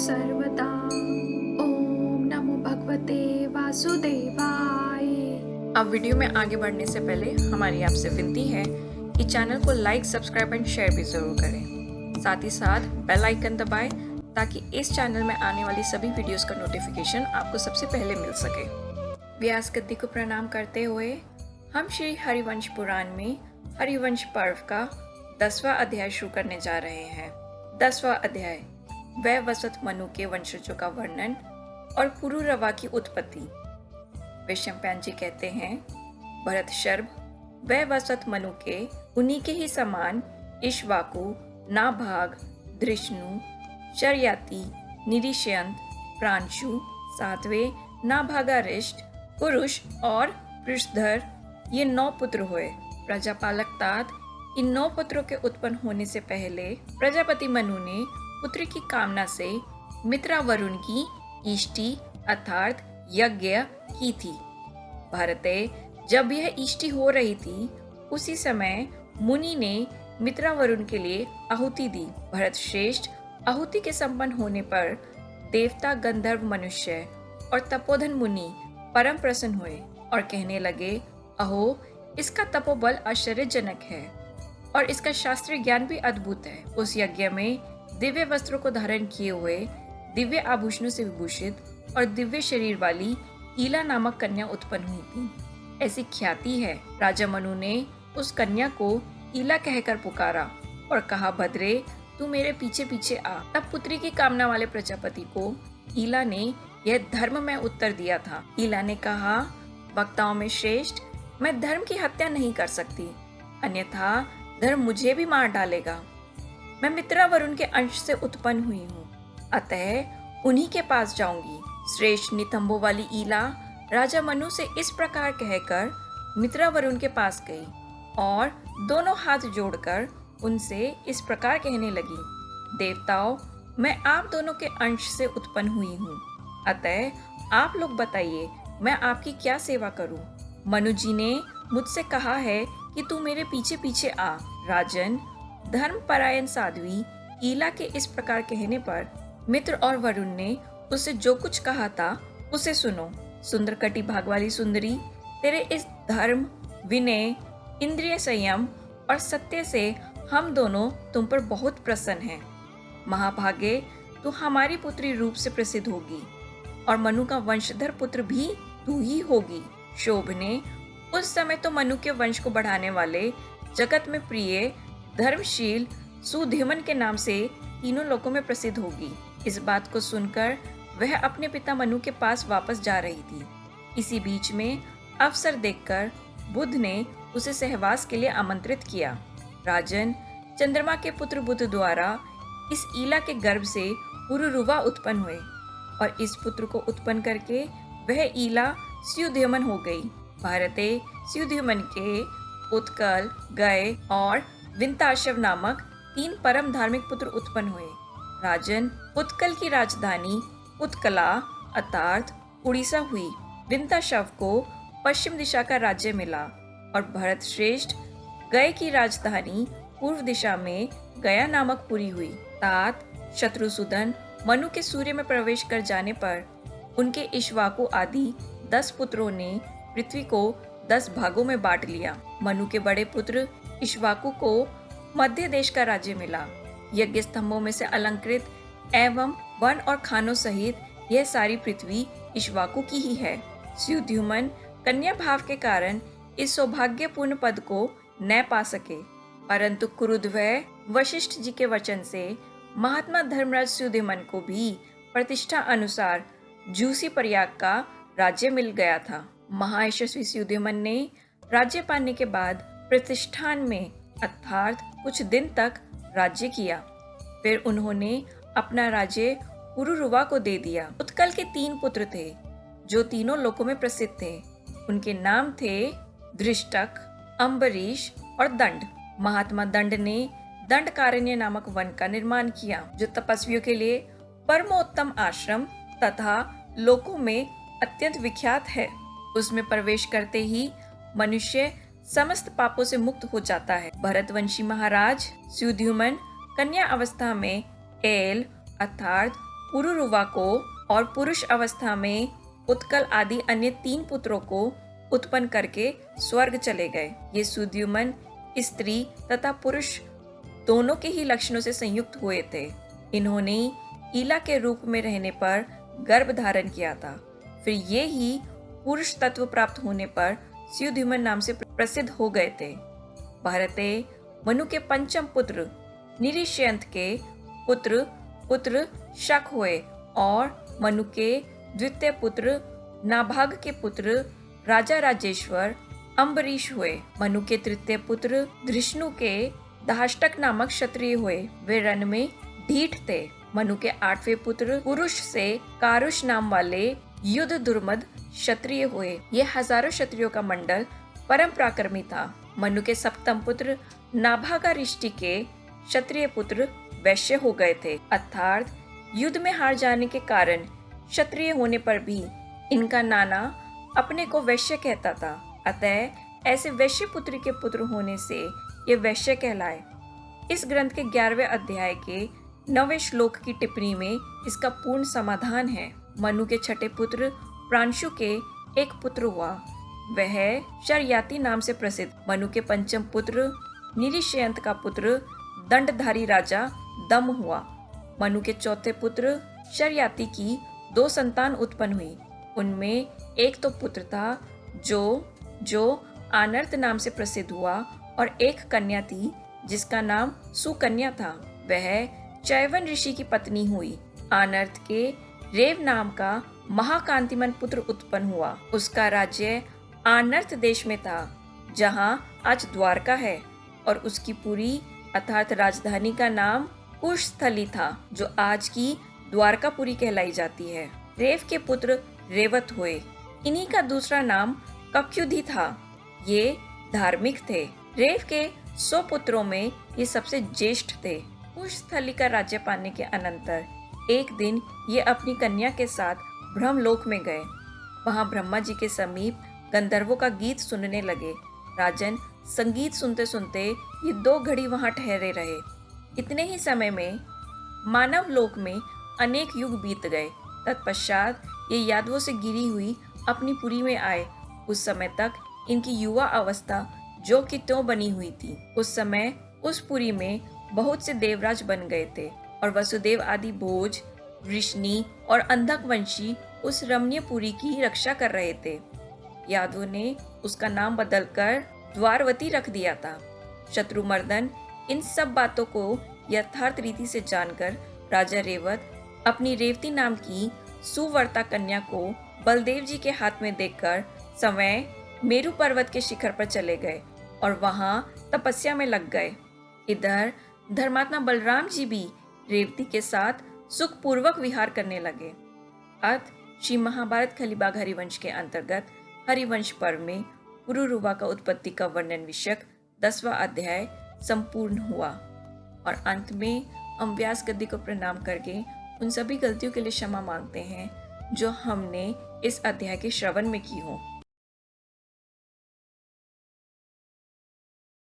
सर्वदा। ओम नमो भगवते वासुदेवाय। अब वीडियो में आगे बढ़ने से पहले हमारी आपसे विनती है कि चैनल को लाइक, सब्सक्राइब एंड शेयर भी जरूर करें। साथ ही साथ बेल आइकन दबाएं ताकि इस चैनल में आने वाली सभी वीडियोस का नोटिफिकेशन आपको सबसे पहले मिल सके। व्यास गद्दी को प्रणाम करते हुए हम श्री हरिवंश पुराण में हरिवंश पर्व का 10वां अध्याय शुरू करने जा रहे हैं। 10वां अध्याय वैवस्वत मनु के वंशजों का वर्णन और पुरुरवा की उत्पत्ति। वैशंपायन जी कहते हैं, भरत शर्भ वैवस्वत मनु के उन्हीं के ही समान इक्ष्वाकु, नाभाग, धृष्णु, शर्याति, निरीशयंत, प्रांशु, सातवें, नाभागारिष्ट, पुरुष और पृष्ठधर ये 9 पुत्र हुए। प्रजापालक तात इन 9 पुत्रों के उत्पन्न होने से पहले प्रजापति मनु ने पुत्र की कामना से मित्रा वरुण की इष्टि अर्थात यज्ञ की थी। भारते जब यह इष्टि हो रही थी उसी समय मुनि ने मित्रा वरुण के लिए आहुति दी। भरत श्रेष्ठ आहुति के संपन्न होने पर देवता, गंधर्व, मनुष्य और तपोधन मुनि परम प्रसन्न हुए और कहने लगे, अहो इसका तपोबल आश्चर्यजनक है और इसका शास्त्रीय ज्ञान भी अद्भुत है। उस यज्ञ में दिव्य वस्त्रों को धारण किए हुए, दिव्य आभूषणों से विभूषित और दिव्य शरीर वाली ईला नामक कन्या उत्पन्न हुई थी, ऐसी ख्याति है। राजा मनु ने उस कन्या को ईला कहकर पुकारा और कहा, भद्रे तू मेरे पीछे पीछे आ। तब पुत्री की कामना वाले प्रजापति को ईला ने यह धर्म में उत्तर दिया था। ईला ने कहा, वक्ताओं में श्रेष्ठ, मैं धर्म की हत्या नहीं कर सकती, अन्यथा धर्म मुझे भी मार डालेगा। मैं मित्रा वरुण के अंश से उत्पन्न हुई हूँ, अतः उन्हीं के पास जाऊंगी। श्रेष्ठ नितंबों वाली ईला राजा मनु से इस प्रकार कहकर मित्रा वरुण के पास गई और दोनों हाथ जोड़कर उनसे इस प्रकार कहने लगी, देवताओं, मैं आप दोनों के अंश से उत्पन्न हुई हूँ, अतः आप लोग बताइए मैं आपकी क्या सेवा करूँ। मनु जी ने मुझसे कहा है कि तू मेरे पीछे पीछे आ। राजन, धर्मपरायण साध्वी ईला के इस प्रकार कहने पर मित्र और वरुण ने उससे जो कुछ कहा था उसे सुनो। सुंदर कटी भाग वाली सुंदरी, तेरे इस धर्म, विनय, इंद्रिय संयम और सत्य से हम दोनों तुम पर बहुत प्रसन्न हैं। महाभागे, तू हमारी पुत्री रूप से प्रसिद्ध होगी और मनु का वंशधर पुत्र भी तू ही होगी। शोभने, उस समय तो मनु के वंश को बढ़ाने वाले, जगत में प्रिय, धर्मशील सुधीमन के नाम से तीनों लोकों में प्रसिद्ध होगी। इस बात को सुनकर वह अपने पिता मनु के पास वापस जा रही थी। इसी बीच में अवसर देखकर बुध ने उसे सहवास के लिए आमंत्रित किया। राजन, चंद्रमा के पुत्र बुध द्वारा इस ईला के गर्भ से पुरुरुवा उत्पन्न हुए और इस पुत्र को उत्पन्न करके वह ईला स्युधीमन हो गई। भारते स्युधीमन के उत्कल, गय और विंताशव नामक 3 परम धार्मिक पुत्र उत्पन्न हुए। राजन, उत्कल की राजधानी उत्कला अर्थात उड़ीसा हुई। विंताशव को पश्चिम दिशा का राज्य मिला और भरत श्रेष्ठ गय की राजधानी पूर्व दिशा में गया नामक पुरी हुई। तात शत्रुसूदन मनु के सूर्य में प्रवेश कर जाने पर उनके इक्ष्वाकु आदि 10 पुत्रों ने पृथ्वी को 10 भागों में बांट लिया। मनु के बड़े पुत्र इक्ष्वाकु को मध्य देश का राज्य मिला। यज्ञ स्तंभों में से अलंकृत एवं वन और खानों सहित यह सारी पृथ्वी इक्ष्वाकु की ही है। स्युधीमन कन्या भाव के कारण इस सौभाग्यपूर्ण पद को न पा सके, परंतु क्रुद्धवय वशिष्ठ जी के वचन से महात्मा धर्मराज स्युधीमन को भी प्रतिष्ठा अनुसार जूसी प्रयाग का राज्य मिल गया था। महायशस्वी स्युधीमन ने राज्य पाने के बाद प्रतिष्ठान में अर्थात कुछ दिन तक राज्य किया। फिर उन्होंने अपना राज्य पुरुरुवा को दे दिया। उत्कल के 3 पुत्र थे जो तीनों लोकों में प्रसिद्ध थे। उनके नाम थे धृष्टक, अम्बरीश और दंड। महात्मा दंड ने दंडकारण्य नामक वन का निर्माण किया, जो तपस्वियों के लिए परमोत्तम आश्रम तथा लोकों में अत्यंत विख्यात है। उसमें प्रवेश करते ही मनुष्य समस्त पापों से मुक्त हो जाता है। भरतवंशी महाराज स्युधीमन कन्या अवस्था में एल अर्थात पुरुरुवा को और पुरुष अवस्था में उत्कल आदि अन्य 3 पुत्रों को उत्पन्न करके स्वर्ग चले गए। ये सुद्युमन स्त्री तथा पुरुष दोनों के ही लक्षणों से संयुक्त हुए थे। इन्होंने ईला के रूप में रहने पर गर्भ धारण किया था। फिर ये ही पुरुष तत्व प्राप्त होने पर सुद्युमन नाम से प्रसिद्ध हो गए थे। भारते मनु के पंचम पुत्र निरिश्यंत के पुत्र शक हुए और मनु के द्वितीय पुत्र नाभाग के पुत्र राजा राजेश्वर अम्बरीश हुए। मनु के तृतीय पुत्र धृष्णु के दाष्टक नामक क्षत्रिय हुए। वे रण में ढीठ थे। मनु के 8वें पुत्र पुरुष से कारुष नाम वाले युद्ध दुर्मद क्षत्रिय हुए। ये हजारों क्षत्रियों का मंडल परम पराक्रमी था। मनु के 7वें पुत्र नाभागा ऋषि के क्षत्रिय पुत्र वैश्य हो गए थे, अर्थात युद्ध में हार जाने के कारण क्षत्रिय होने पर भी इनका नाना अपने को वैश्य कहता था। अतः ऐसे वैश्य पुत्र के पुत्र होने से ये वैश्य कहलाए। इस ग्रंथ के 11वें अध्याय के 9वें श्लोक की टिप्पणी में इसका पूर्ण समाधान है। मनु के 6ठे पुत्र प्रांशु के एक पुत्र हुआ। वह शर्याति नाम से प्रसिद्ध। मनु के 5वें पुत्र निरिश्यंत का पुत्र दंडधारी राजा दम हुआ। मनु के 4थे पुत्र शर्याति की 2 संतान उत्पन्न हुई। उनमें एक तो पुत्र था जो आनर्त नाम से प्रसिद्ध हुआ और एक कन्या थी जिसका नाम सुकन्या था। वह चैवन ऋषि की पत्नी हुई। आनर्त के रेव नाम का महाकांतिमन पुत्र उत्पन्न हुआ। उसका राज्य आनर्त देश में था जहाँ आज द्वारका है, और उसकी पुरी अर्थात राजधानी का नाम कुशस्थली था जो आज की द्वारकापुरी कहलाई जाती है। रेव के पुत्र रेवत हुए। इन्हीं का दूसरा नाम कक्युधि था। ये धार्मिक थे। रेव के 100 पुत्रों में ये सबसे ज्येष्ठ थे। कुशस्थली का राज्य पाने के अनंतर एक दिन ये अपनी कन्या के साथ ब्रह्मलोक में गए। वहाँ ब्रह्मा जी के समीप गंधर्वों का गीत सुनने लगे। राजन संगीत सुनते सुनते ये 2 घड़ी वहाँ ठहरे रहे। इतने ही समय में मानव लोक में अनेक युग बीत गए। तत्पश्चात ये यादवों से गिरी हुई अपनी पुरी में आए। उस समय तक इनकी युवा अवस्था जो कि त्यों बनी हुई थी। उस समय उस पुरी में बहुत से देवराज बन गए थे और वसुदेव आदि भोज, वृष्णि और अंधक वंशी उस रमणीय पुरी की रक्षा कर रहे थे। यादवों ने उसका नाम बदलकर द्वारवती रख दिया था। शत्रुमर्दन इन सब बातों को यथार्थ रीति से जानकर राजा रेवत अपनी रेवती नाम की सुवर्ता कन्या को बलदेव जी के हाथ में देकर समय मेरु पर्वत के शिखर पर चले गए और वहां तपस्या में लग गए। इधर धर्मात्मा बलराम जी भी रेवती के साथ सुखपूर्वक विहार करने लगे। अत श्री महाभारत खलीबाग हरिवंश के अंतर्गत हरिवंश पर्व में पुरुरुवा का उत्पत्ति का वर्णन विषयक 10वां अध्याय संपूर्ण हुआ। और अंत में हम व्यास गद्दी को प्रणाम करके उन सभी गलतियों के लिए क्षमा मांगते हैं जो हमने इस अध्याय के श्रवण में की हो।